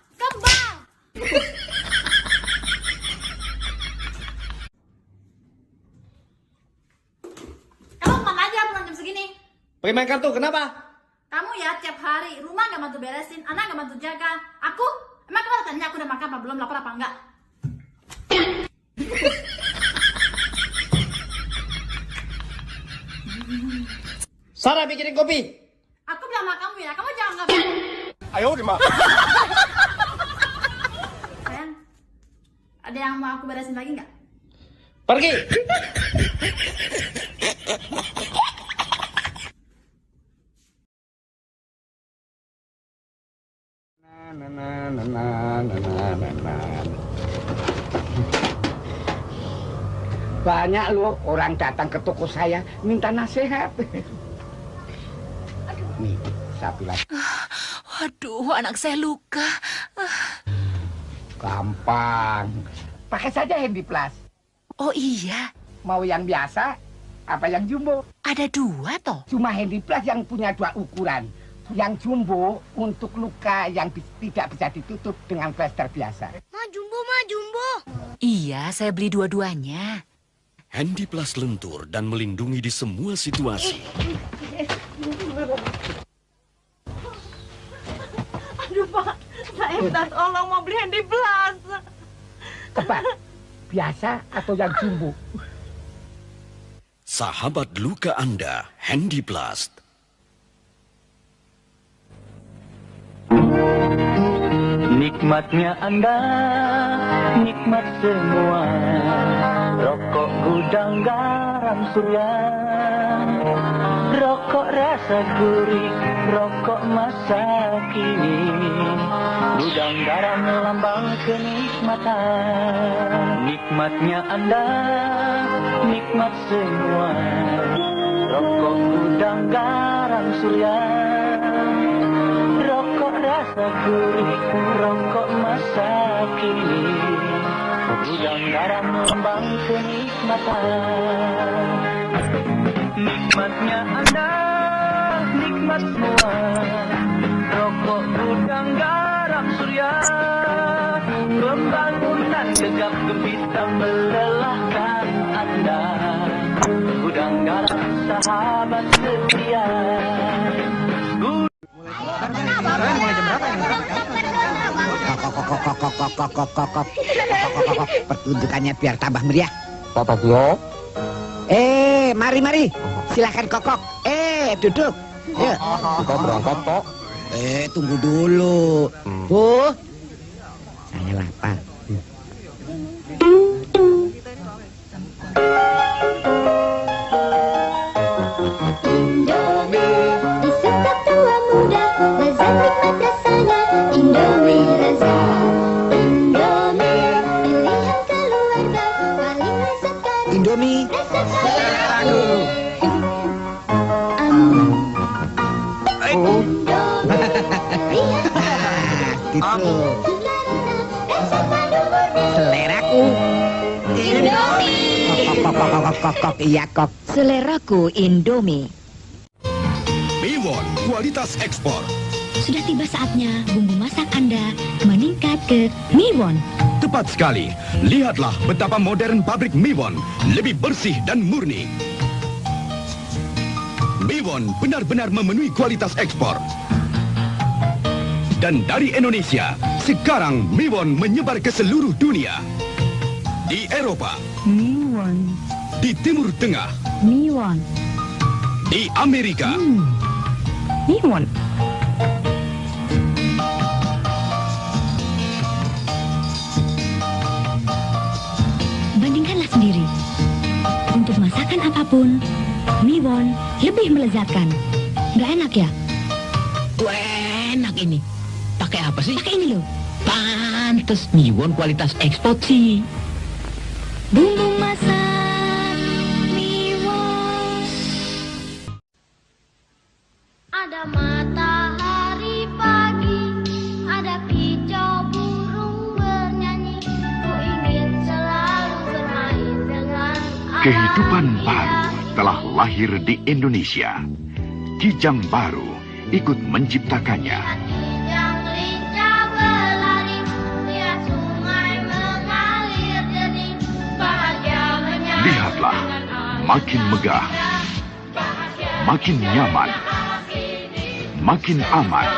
Kamu kemana aja pulang jam segini? Pakai main kartu, kenapa? Kamu ya tiap hari rumah nggak bantu beresin, anak nggak bantu jaga. Aku, emang kamu tanya aku udah makan apa belum, lapar apa enggak? Sarah bikinin kopi. Aku bilang sama kamu ya, kamu jangan nggak. Ayo, Rima. Sayang, ada yang mau aku beresin lagi nggak? Pergi. Banyak loh orang datang ke toko saya minta nasihat. Nih, satu lagi. Waduh, anak saya luka. Gampang. Pakai saja Handy Plus. Oh iya, Mau yang biasa apa yang jumbo? ada dua toh. Cuma Handy Plus yang punya dua ukuran. Yang jumbo untuk luka yang tidak bisa ditutup dengan plester biasa. Ma, jumbo. Iya, saya beli dua-duanya. Handy Plus lentur dan melindungi di semua situasi. Aduh, Pak. Saya minta tolong mau beli Handy Plus. Tebak, biasa atau yang jumbo? Sahabat luka Anda, Handy Plus. Nikmatnya Anda, nikmat semua. Rokok gudang garam surya, rokok rasa gurih, rokok masa kini. Gudang garam lambang kenikmatan. Nikmatnya Anda, nikmat semua. Rokok gudang garam surya, rokok rasa gurih, rokok masa kini. Gudang garam lambang kenikmatan. Nikmatnya Anda, nikmat semua. Rokok gudang garam surya, pembangunan gegap gempita melelahkan Anda. Gudang garam sahabat setia. Pertunjukannya biar tambah meriah. Papatio. Mari. Silakan kokok. Duduk. Yuk. Kita berangkat, Pak. Tunggu dulu. Bu, saya lapar. Indomie disuka tua muda, lezat nikmat rasanya. Indomie lezat. Indomie pilihan keluarga, paling lezat karena Indomie. Indomie. Gitu. Seleraku. Indomie. Kok, iya kok. Seleraku Indomie. Miwon, kualitas ekspor. Sudah tiba saatnya bumbu masak Anda meningkat ke Miwon. Tepat sekali. Lihatlah betapa modern pabrik Miwon. Lebih bersih dan murni. Miwon benar-benar memenuhi kualitas ekspor. Dan dari Indonesia, sekarang Miwon menyebar ke seluruh dunia. Di Eropa, Miwon. di Timur Tengah, Miwon. di Amerika, Miwon. Bandingkanlah sendiri. Untuk masakan apapun, Miwon lebih melezatkan. Nggak enak ya? Enak ini. Pakai apa sih? Pakai ini loh. Pantes Miwon kualitas ekspor sih. Bumbu masak Miwon. Ada matahari pagi, ada kicau burung bernyanyi. Ku ingin selalu bermain dengan alam Kehidupan indah. baru telah lahir di Indonesia. Kijang baru ikut menciptakannya. Kijang lincah berlari, lihat sungai mengalir jernih, bahagia menyanyi Lihatlah, dengan air makin megah, bahagia makin nyaman, makin aman,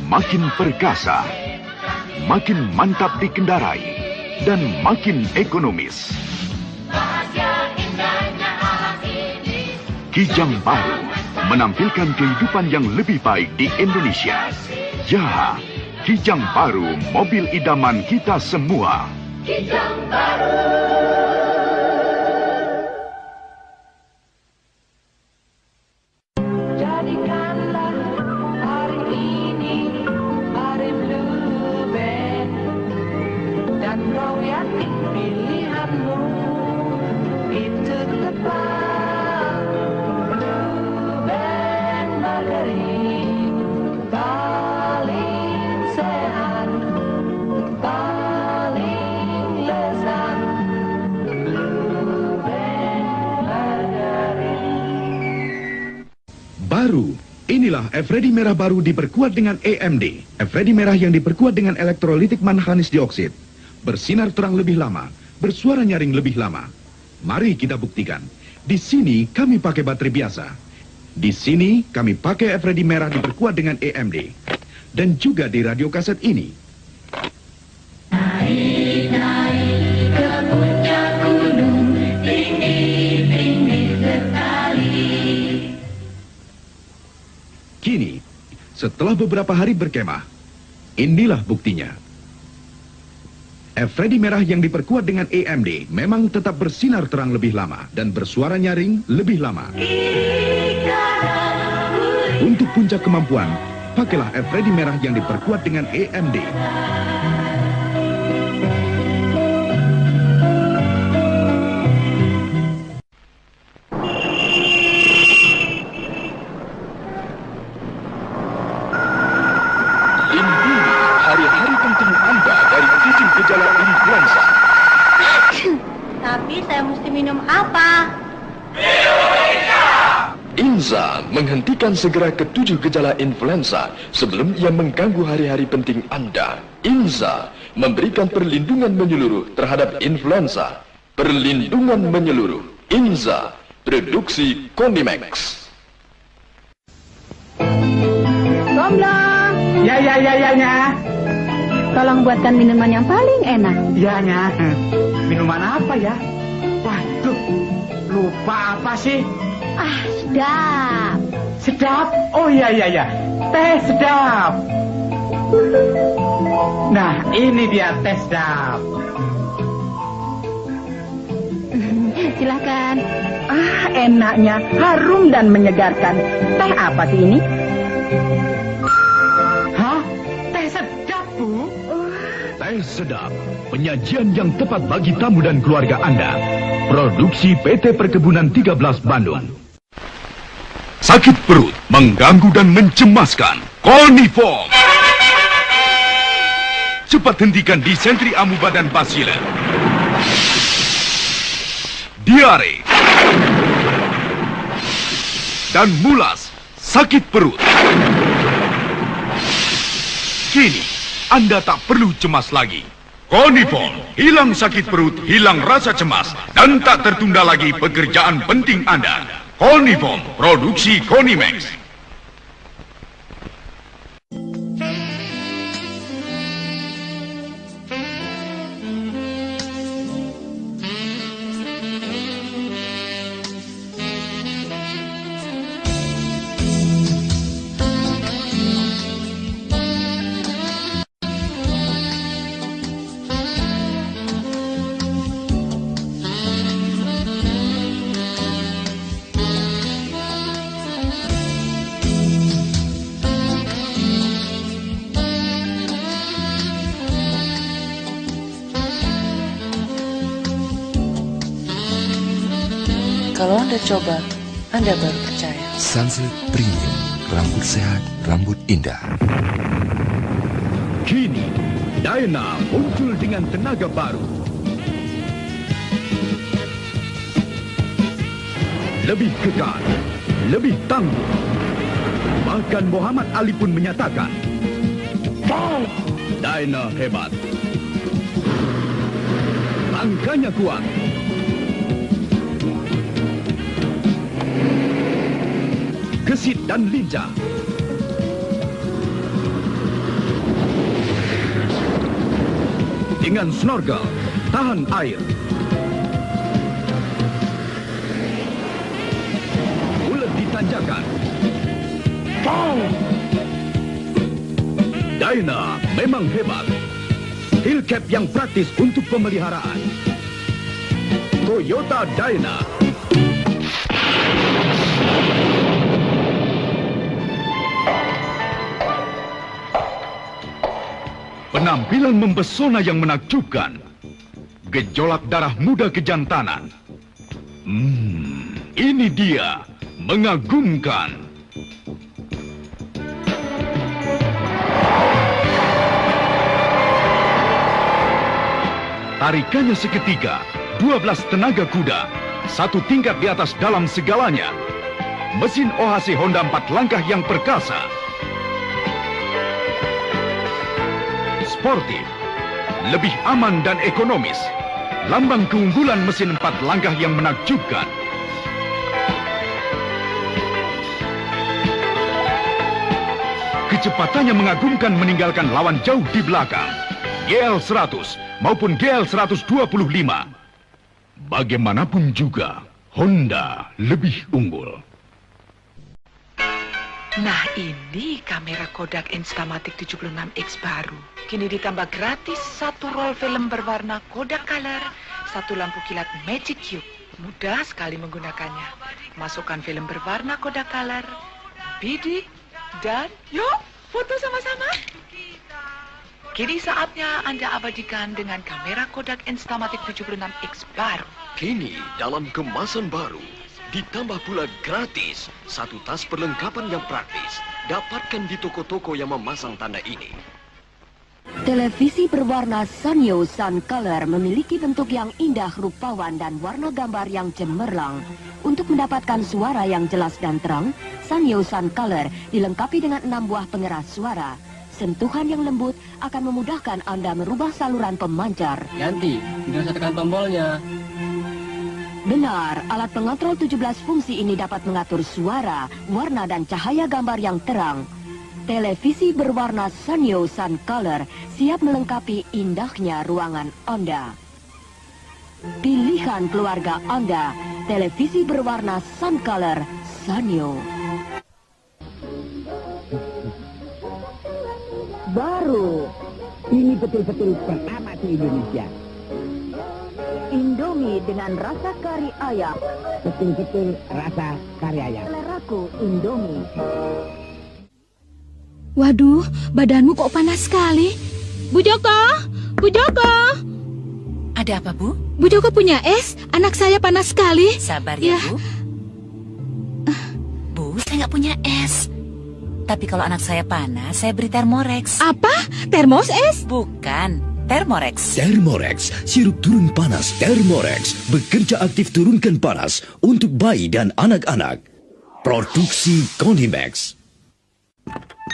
makin perkasa, makin mantap dikendarai, dan makin ekonomis. Kijang Baru menampilkan kehidupan yang lebih baik di Indonesia. Ya, Kijang Baru, mobil idaman kita semua. Kijang Baru. Baru, inilah Eveready Merah baru diperkuat dengan AMD. Eveready Merah yang diperkuat dengan elektrolitik manganis dioksid. Bersinar terang lebih lama, bersuara nyaring lebih lama. Mari kita buktikan. Di sini kami pakai baterai biasa. Di sini kami pakai Eveready Merah diperkuat dengan AMD. Dan juga di radio kaset ini. Naik ke puncak gunung, tinggi sekali. Kini, setelah beberapa hari berkemah, inilah buktinya. Eveready Merah yang diperkuat dengan AMD memang tetap bersinar terang lebih lama dan bersuara nyaring lebih lama. Untuk puncak kemampuan, pakailah Eveready Merah yang diperkuat dengan AMD. Hari-hari penting Anda dari 7 gejala influenza. Tapi saya mesti minum apa? INZA menghentikan segera ke-7 gejala influenza sebelum ia mengganggu hari-hari penting Anda. INZA memberikan perlindungan menyeluruh terhadap influenza. Perlindungan menyeluruh. INZA, produksi Konimax. Gomblong. Ya. Tolong buatkan minuman yang paling enak. Ya, Nya. Minuman apa ya? Waduh, lupa apa sih? Ah, sedap. Sedap? Oh iya. Teh sedap. Nah, ini dia teh sedap. Silahkan. Ah, enaknya, harum dan menyegarkan. Teh apa sih ini? Hah? Teh sedap, Bu? Teh sedap, penyajian yang tepat bagi tamu dan keluarga Anda. Produksi PT Perkebunan 13 Bandung. Sakit perut, mengganggu dan mencemaskan. Koniform. Cepat hentikan disentri amuba dan basiler. Diare. Dan mulas, sakit perut. Kini, Anda tak perlu cemas lagi. Koniform, hilang sakit perut, hilang rasa cemas, dan tak tertunda lagi pekerjaan penting Anda. Koniform, produksi Konimax. Kalau Anda coba, Anda baru percaya. Sunsilk Premium, rambut sehat, rambut indah. Kini, Dyna muncul dengan tenaga baru. Lebih kekal, lebih tangguh. Bahkan Muhammad Ali pun menyatakan, wow, Dyna hebat. Langkahnya kuat. gesit dan lincah. Dengan snorkel, tahan air. Ulet di tanjakan. Dyna memang hebat. Hillcap yang praktis untuk pemeliharaan. Toyota Dyna. Penampilan mempesona yang menakjubkan. Gejolak darah muda kejantanan. Ini dia, mengagumkan. Tarikannya seketika, 12 tenaga kuda, satu tingkat di atas dalam segalanya. Mesin OHC Honda 4 langkah yang perkasa. Sportif, lebih aman dan ekonomis. Lambang keunggulan mesin 4 langkah yang menakjubkan. Kecepatannya mengagumkan meninggalkan lawan jauh di belakang. GL100 maupun GL125. Bagaimanapun juga, Honda lebih unggul. Nah, ini kamera Kodak Instamatic 76X baru. Kini ditambah gratis satu roll film berwarna Kodak Color, satu lampu kilat Magic Cube. Mudah sekali menggunakannya. Masukkan film berwarna Kodak Color, bidik, dan yuk foto sama-sama. Kini saatnya Anda abadikan dengan kamera Kodak Instamatic 76X baru. Kini dalam kemasan baru, ditambah pula gratis satu tas perlengkapan yang praktis. Dapatkan di toko-toko yang memasang tanda ini. Televisi berwarna Sanyo Sun Color memiliki bentuk yang indah, rupawan, dan warna gambar yang cemerlang. Untuk mendapatkan suara yang jelas dan terang, Sanyo Sun Color dilengkapi dengan 6 buah pengeras suara. Sentuhan yang lembut akan memudahkan Anda merubah saluran pemancar. Ganti, tidak usah tekan tombolnya. Benar, alat pengontrol 17 fungsi ini dapat mengatur suara, warna, dan cahaya gambar yang terang. Televisi berwarna Sanyo Sun Color siap melengkapi indahnya ruangan Anda. Pilihan keluarga Anda, televisi berwarna Sun Color Sanyo. Baru, ini betul-betul pertama di Indonesia. Indomie dengan rasa kari ayam. Betul-betul rasa kari ayam. Seleraku Indomie. Waduh, badanmu kok panas sekali. Bu Joko, Bu Joko. Ada apa, Bu? Bu Joko punya es, anak saya panas sekali. Sabar ya, Bu. Bu, saya nggak punya es. Tapi kalau anak saya panas, saya beri Thermorex. Apa? Termos es? Bukan, Thermorex. Thermorex, sirup turun panas Thermorex. Bekerja aktif turunkan panas untuk bayi dan anak-anak. Produksi Konimax.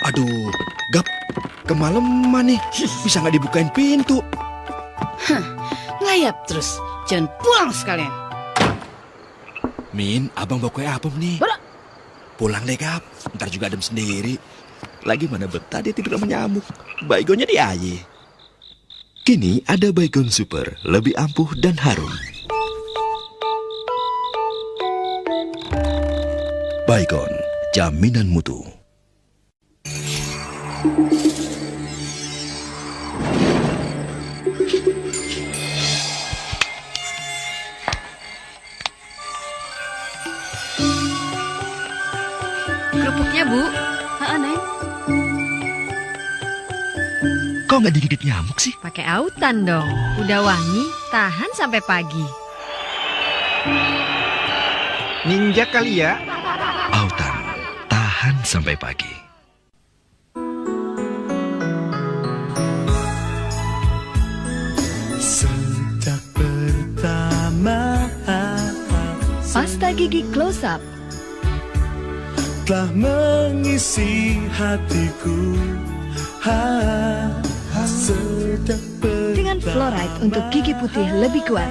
Aduh, Gap, kemalaman nih. Bisa nggak dibukain pintu? Ngelayap terus, jangan pulang sekalian. Min, abang bawa kue apem nih. Pulang deh, Gap. Ntar juga adem sendiri. Lagi mana betah dia tidur sama nyamuk. Baygonnya di aye. Kini ada Baygon Super, lebih ampuh dan harum. Baygon, jaminan mutu. Kerupuknya, Bu. Neng. Kok nggak digigit nyamuk sih? Pakai autan dong. Udah wangi, tahan sampai pagi. Ninja kali ya? Autan, tahan sampai pagi. Sejak pertama Pasta gigi close up telah mengisi hatiku. dengan fluoride untuk gigi putih lebih kuat.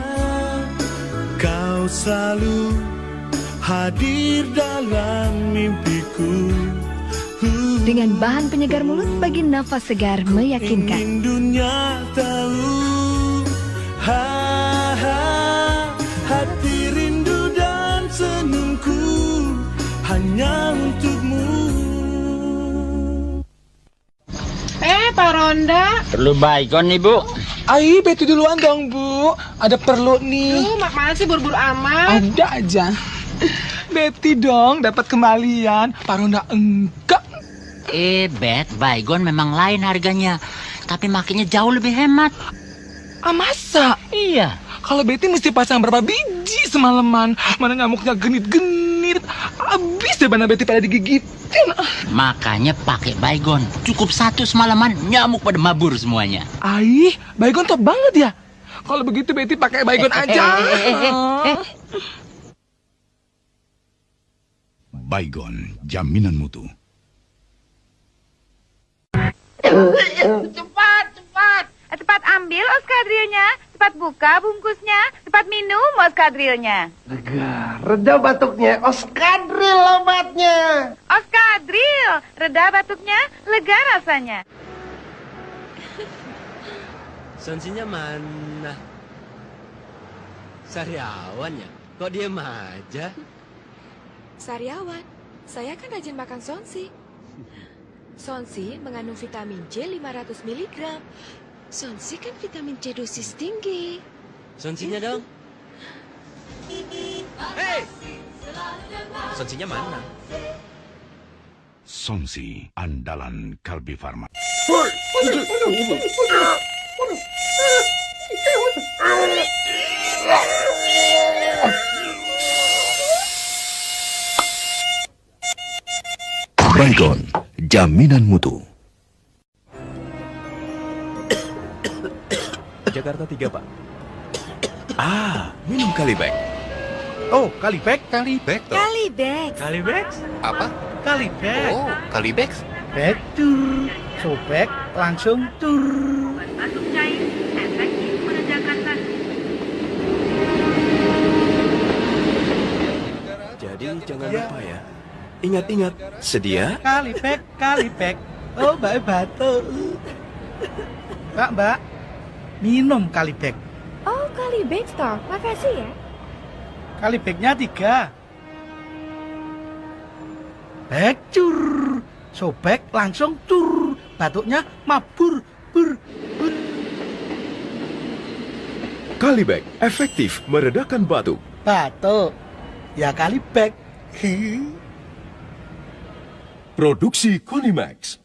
Kau selalu hadir dalam mimpiku. Dengan bahan penyegar mulut bagi nafas segar meyakinkan. Ingin dunia tahu, hati rindu dan senyumku hanya untukmu. Pak Ronda. Perlu baygon nih, Bu. Ayo, Betty duluan dong, Bu. Ada perlu nih. Mak mana sih buru-buru amat? Ada aja. Betty dong, dapat kembalian. Pak Ronda enggak. Bet, baygon memang lain harganya. Tapi makinnya jauh lebih hemat. Ah, masa? Iya. Kalau Betty mesti pasang berapa biji semalaman. Mana nyamuknya genit-genit. Abis deh mana Betty pada digigitin. Makanya pakai baygon. Cukup 1 semalaman, nyamuk pada mabur semuanya. Aih, baygon top banget ya. Kalau begitu Betty pakai baygon aja. Baygon, jaminan mutu. Cepat ambil oskadrilnya, cepat buka bungkusnya, cepat minum oskadrilnya. Reda batuknya, oskadril obatnya. Oskadril, reda batuknya, lega rasanya. Sonsinya mana? Sariawan ya? Kok diem aja? Sariawan, saya kan rajin makan sonsi. Sonsi mengandung vitamin C 500 mg. Sonsi kan vitamin C dosis tinggi. Sonsinya dong. Hei! Sonsinya mana? Sonsi, andalan Kalbi Farma. Baygon, jaminan mutu. Jakarta 3, Pak. Minum Kalibek. Oh, Kalibek? Kalibek toh. Kalibex. Kalibek? Apa? Kalibek. Oh, Kalibex. Bek tur, sobek langsung tur. Batuk cair, efektif menegakkan nadi. Jadi jangan lupa ya. Ingat-ingat, sedia? Kalibek, Kalibek. Oh, Mbak batuk. Mbak. Minum Kalibek. Oh, Kalibex toh. Makasih ya. Kalibeknya 3. Bek cur, sobek langsung tur. Batuknya mabur, bur. Kalibek, efektif meredakan batuk. Batuk, ya Kalibek. Produksi Konimax.